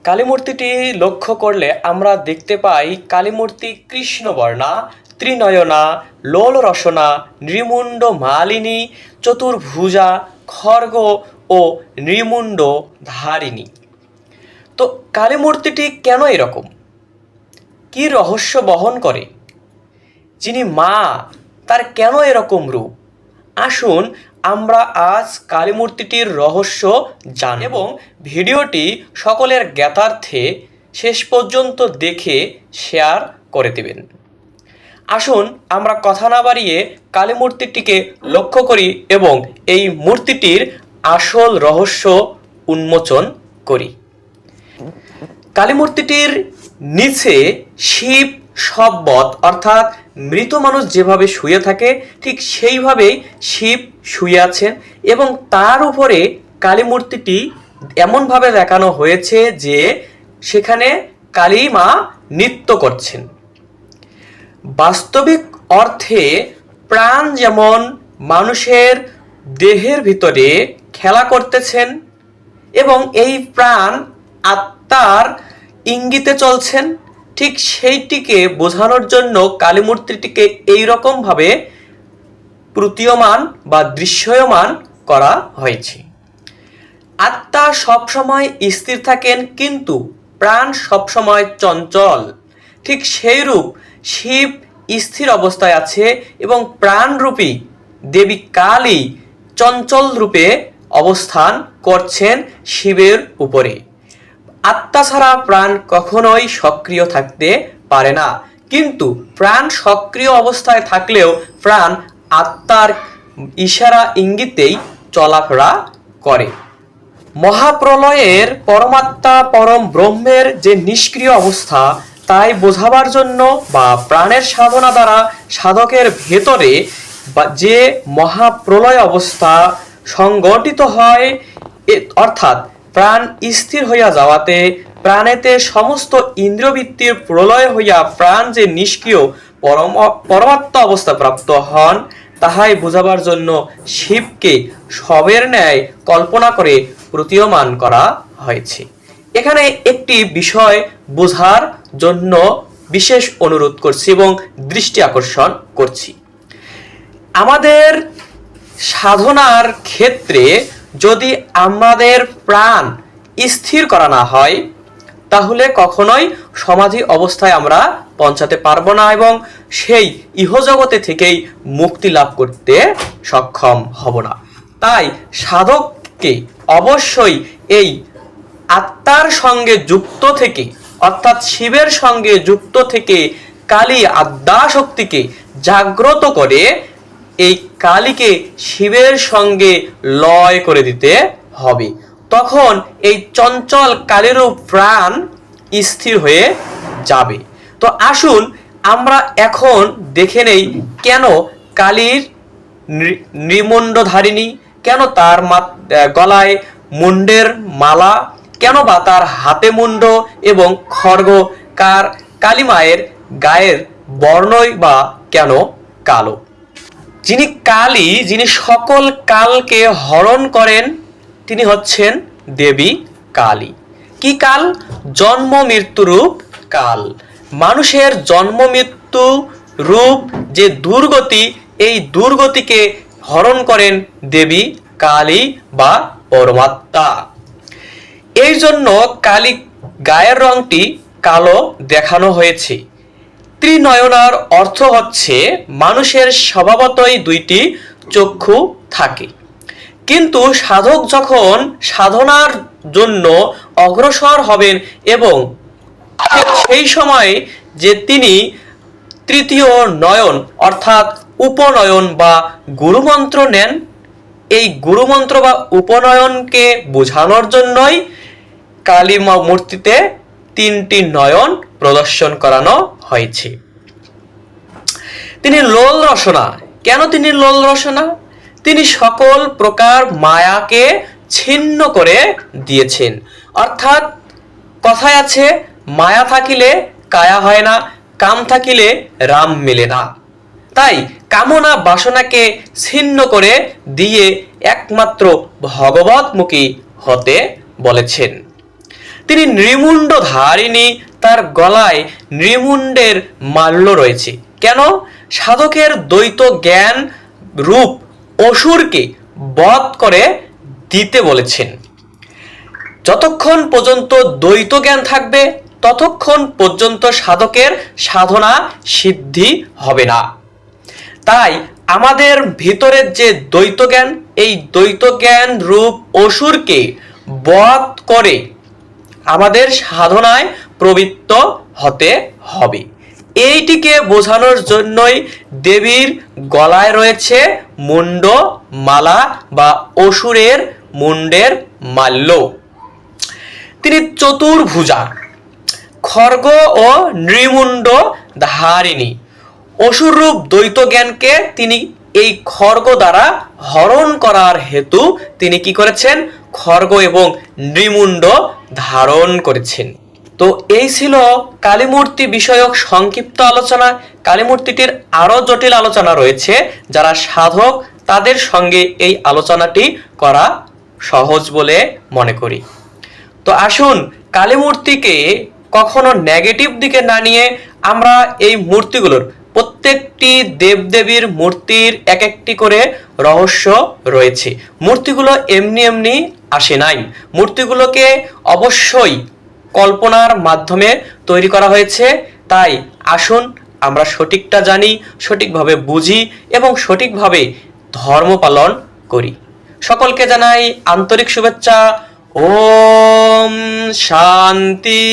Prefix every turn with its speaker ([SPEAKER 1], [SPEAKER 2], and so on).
[SPEAKER 1] কালীমূর্তিটি লক্ষ্য করলে আমরা দেখতে পাই কালীমূর্তি কৃষ্ণবর্ণা, ত্রিনয়না, লোল রসনা, নৃমুণ্ড মালিনী, চতুর্ভুজা, খর্গ ও নৃমুণ্ড ধারিণী। তো কালীমূর্তিটি কেন এরকম? কি রহস্য বহন করে? যিনি মা, তার কেন এরকম রূপ? আসুন আমরা আজ কালীমূর্তিটির রহস্য জানি এবং ভিডিওটি সকলের জ্ঞাতার্থে শেষ পর্যন্ত দেখে শেয়ার করে দেবেন। আসুন আমরা কথা না বাড়িয়ে কালীমূর্তিটিকে লক্ষ্য করি এবং এই মূর্তিটির আসল রহস্য উন্মোচন করি। কালীমূর্তিটির নিচে শিব শববৎ অর্থাৎ মৃত মানুষ যেভাবে শুয়ে থাকে ঠিক সেইভাবেই শিব শুয়ে আছেন এবং তার উপরে কালীমূর্তিটি এমনভাবে দেখানো হয়েছে যে সেখানে কালী মা নৃত্য করছেন। বাস্তবিক অর্থে প্রাণ যেমন মানুষের দেহের ভিতরে খেলা করতেছেন এবং এই প্রাণ আত্মার ইঙ্গিতে চলছেন, ঠিক সেইটিকে বোঝানোর জন্য কালীমূর্তিটিকে এইরকমভাবে প্রতীয়মান বা দৃশ্যমান করা হয়েছে। আত্মা সবসময় স্থির থাকেন কিন্তু প্রাণ সবসময় চঞ্চল। ঠিক সেইরূপ শিব স্থির অবস্থায় আছে এবং প্রাণরূপী দেবী কালী চঞ্চল রূপে অবস্থান করছেন শিবের উপরে। আত্মা ছাড়া প্রাণ কখনোই সক্রিয় থাকতে পারে না, কিন্তু প্রাণ সক্রিয় অবস্থায় থাকলেও প্রাণ আত্মার ইশারা ইঙ্গিতেই চলাফেরা করে। মহাপ্রলয়ের পরমাত্মা পরম ব্রহ্মের যে নিষ্ক্রিয় অবস্থা তাই বোঝাবার জন্য বা প্রাণের সাধনা দ্বারা সাধকের ভেতরে যে মহাপ্রলয় অবস্থা সংগঠিত হয়, অর্থাৎ প্রাণ স্থির হইয়া যাওয়াতে প্রাণেতে সমস্ত ইন্দ্রিয়বৃত্তির প্রলয় হইয়া প্রাণ যে নিষ্ক্রিয় পরমাত্মা অবস্থা প্রাপ্ত হন, তাহাই বোঝাবার জন্য শিবকে শবের ন্যায় কল্পনা করে প্রতীয়মান করা হয়েছে। এখানে একটি বিষয় বোঝার জন্য বিশেষ অনুরোধ করছি এবং দৃষ্টি আকর্ষণ করছি। আমাদের সাধনার ক্ষেত্রে যদি আমাদের প্রাণ স্থির করা না হয় তাহলে কখনোই সমাধি অবস্থায় আমরা পৌঁছাতে পারবো না এবং সেই ইহজগতে থেকেই মুক্তি লাভ করতে সক্ষম হব না। তাই সাধককে অবশ্যই এই আত্মার সঙ্গে যুক্ত থেকে অর্থাৎ শিবের সঙ্গে যুক্ত থেকে কালী আদ্যা শক্তিকে জাগ্রত করে এই কালীকে শিবের সঙ্গে লয় করে দিতে হবে। তখন এই চঞ্চল কালীরূপ প্রাণ স্থির হয়ে যাবে। তো আসুন আমরা এখন দেখে নেই কেন কালীর নৃমুণ্ডধারিণী, কেন তার গলায় মুন্ডের মালা, কেন বা তার হাতে মুন্ড এবং খড়গ, কালী মায়ের গায়ের বর্ণই বা কেন কালো। যিনি কালী, যিনি সকল কালকে হরণ করেন, তিনি হচ্ছেন দেবী কালী। কি কাল? জন্ম মৃত্যু রূপ কাল। মানুষের জন্ম মৃত্যু রূপ যে দুর্গতি, এই দুর্গতিকে হরণ করেন দেবী কালী বা পরমাত্মা। এই জন্য কালী গায়ের রংটি কালো দেখানো হয়েছে। ত্রিনয়নার অর্থ হচ্ছে মানুষের স্বভাবতই দুইটি চক্ষু থাকে, কিন্তু সাধক যখন সাধনার জন্য অগ্রসর হবেন এবং সেই সময় যে তিনি তৃতীয় নয়ন অর্থাৎ উপনয়ন বা গুরুমন্ত্র নেন, এই গুরুমন্ত্র বা উপনয়নকে বোঝানোর জন্যই কালী মূর্তিতে তিনটি নয়ন প্রদর্শন করানো হয়েছে। তিনি লোল রসনা। কেন তিনি লোল রসনা? তিনি সকল প্রকার মায়াকে ছিন্ন করে দিয়েছেন। অর্থাৎ কথায় আছে, মায়া থাকিলে কায়া হয় না, কাম থাকিলে রাম মেলে না। তাই কামনা বাসনাকে ছিন্ন করে দিয়ে একমাত্র ভগবতমুখী হতে বলেছেন। তিনি নৃমুণ্ড ধারিণী, তার গলায় নৃমুণ্ডের মাল্য রয়েছে। কেন? সাধকের দ্বৈত জ্ঞান রূপ অসুরকে বধ করে দিতে বলেছেন। যতক্ষণ পর্যন্ত দ্বৈত জ্ঞান থাকবে ততক্ষণ পর্যন্ত সাধকের সাধনা সিদ্ধি হবে না। তাই আমাদের ভিতরের যে দ্বৈত জ্ঞান, এই দ্বৈত জ্ঞান রূপ অসুরকে বধ করে আমাদের সাধনায় প্রবৃত্ত হতে হবে। এইটিকে বোঝানোর জন্যই দেবীর গলায় রয়েছে মুন্ড মালা বা অসুরের মুন্ডের মাল্য। তিনি চতুর্ভুজা, খর্গ ও নৃমুণ্ড ধারিণী। অসুররূপ দ্বৈত জ্ঞানকে তিনি এই খর্গ দ্বারা হরণ করার হেতু তিনি কি করেছেন? খর্গ এবং নৃমুণ্ড ধারণ করেছেন। তো এই ছিল কালীমূর্তি বিষয়ক সংক্ষিপ্ত আলোচনা। কালীমূর্তিটির আরো জটিল আলোচনা রয়েছে, যারা সাধক তাদের সঙ্গে এই আলোচনাটি করা সহজ বলে মনে করি। তো আসুন কালীমূর্তিকে কখনো নেগেটিভ দিকে না নিয়ে আমরা এই মূর্তিগুলোর প্রত্যেকটি দেবদেবীর মূর্তির এক একটি করে রহস্য রয়েছে। মূর্তিগুলো এমনি এমনি আসে নাই, মূর্তিগুলোকে অবশ্যই কল্পনার মাধ্যমে তৈরি করা হয়েছে। তাই আসুন আমরা সঠিকটা জানি, সঠিকভাবে বুঝি এবং সঠিকভাবে ধর্ম পালন করি। সকলকে জানাই আন্তরিক শুভেচ্ছা। ওম শান্তি।